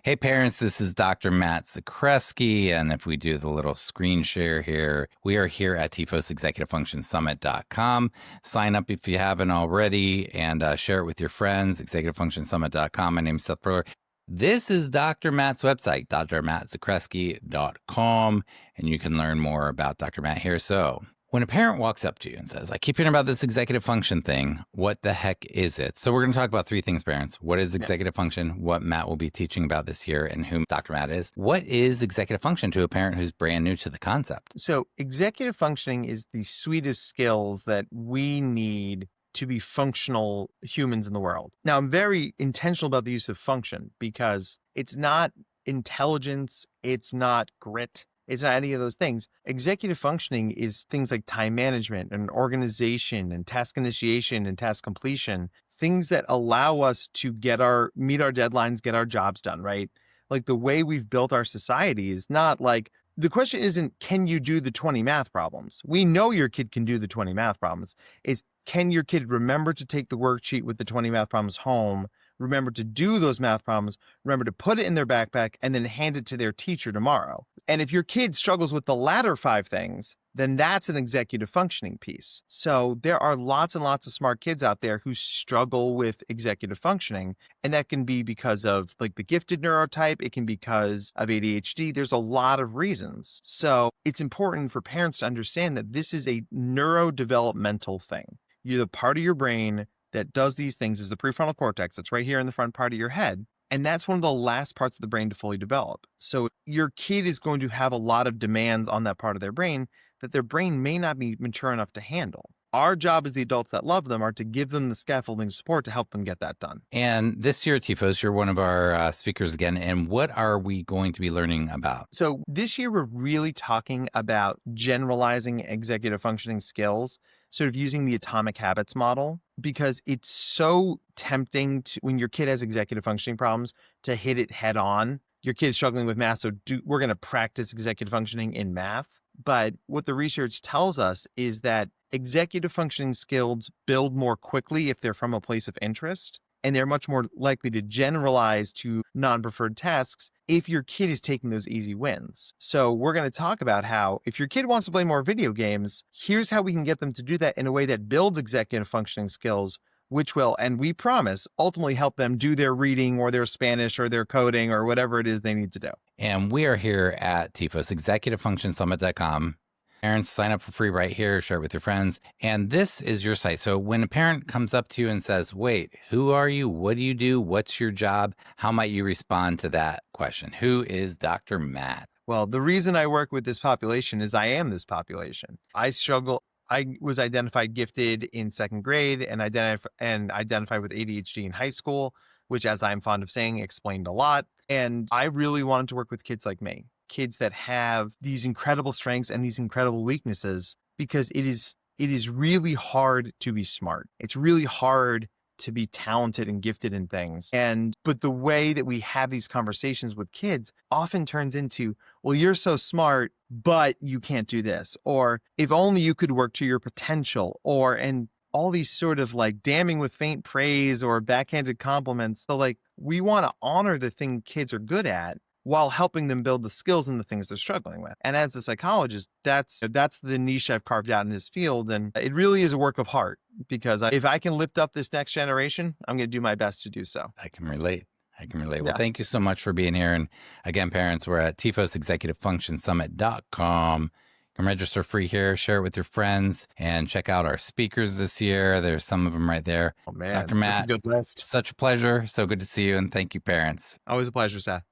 Hey parents, this is Dr. Matt Zakreski, and if we do the little screen share here, we are here at TEFOS ExecutiveFunctionSummit.com. Sign up if you haven't already and share it with your friends, ExecutiveFunctionSummit.com. My name is Seth Perler. This is Dr. Matt's website, drmattzakreski.com, and you can learn more about Dr. Matt here. So when a parent walks up to you and says, I keep hearing about this executive function thing, what the heck is it? So we're going to talk about three things, parents. What is executive function? What Matt will be teaching about this year and whom Dr. Matt is. What is executive function to a parent who's brand new to the concept? So executive functioning is the suite of skills that we need to be functional humans in the world. Now, I'm very intentional about the use of function because it's not intelligence, it's not grit, it's not any of those things. Executive functioning is things like time management and organization and task initiation and task completion, things that allow us to meet our deadlines, get our jobs done, right? Like the way we've built our society is not like, the question isn't, can you do the 20 math problems? We know your kid can do the 20 math problems. It's, can your kid remember to take the worksheet with the 20 math problems home, remember to do those math problems, remember to put it in their backpack, and then hand it to their teacher tomorrow? And if your kid struggles with the latter five things, then that's an executive functioning piece. So there are lots and lots of smart kids out there who struggle with executive functioning. And that can be because of like the gifted neurotype. It can be because of ADHD. There's a lot of reasons. So it's important for parents to understand that this is a neurodevelopmental thing. You're the part of your brain that does these things is the prefrontal cortex. That's right here in the front part of your head. And that's one of the last parts of the brain to fully develop. So your kid is going to have a lot of demands on that part of their brain that their brain may not be mature enough to handle. Our job as the adults that love them are to give them the scaffolding support to help them get that done. And this year at TEFOS, you're one of our speakers again. And what are we going to be learning about? So this year, we're really talking about generalizing executive functioning skills, sort of using the atomic habits model, because it's so tempting to, when your kid has executive functioning problems, to hit it head on. Your kid's struggling with math, so we're going to practice executive functioning in math. But what the research tells us is that executive functioning skills build more quickly if they're from a place of interest, and they're much more likely to generalize to non-preferred tasks if your kid is taking those easy wins. So we're going to talk about how if your kid wants to play more video games, here's how we can get them to do that in a way that builds executive functioning skills, which will, and we promise, ultimately help them do their reading or their Spanish or their coding or whatever it is they need to do. And we are here at TEFOS, ExecutiveFunctionSummit.com. Parents, sign up for free right here, share it with your friends. And this is your site. So when a parent comes up to you and says, wait, who are you? What do you do? What's your job? How might you respond to that question? Who is Dr. Matt? Well, the reason I work with this population is I am this population. I was identified gifted in second grade and identified with ADHD in high school, which, as I'm fond of saying, explained a lot. And I really wanted to work with kids like me, kids that have these incredible strengths and these incredible weaknesses, because it is really hard to be smart. It's really hard to be talented and gifted in things. But the way that we have these conversations with kids often turns into, well, you're so smart, but you can't do this. Or if only you could work to your potential, and all these sort of like damning with faint praise or backhanded compliments. So like, we want to honor the thing kids are good at while helping them build the skills and the things they're struggling with. And as a psychologist, that's the niche I've carved out in this field. And it really is a work of heart, because if I can lift up this next generation, I'm going to do my best to do so. I can relate. Well, thank you so much for being here. And again, parents, we're at TEFOS ExecutiveFunctionSummit.com. You can register free here, share it with your friends, and check out our speakers this year. There's some of them right there. Oh man, Dr. Matt, that's a good list. Such a pleasure. So good to see you. And thank you, parents. Always a pleasure, Seth.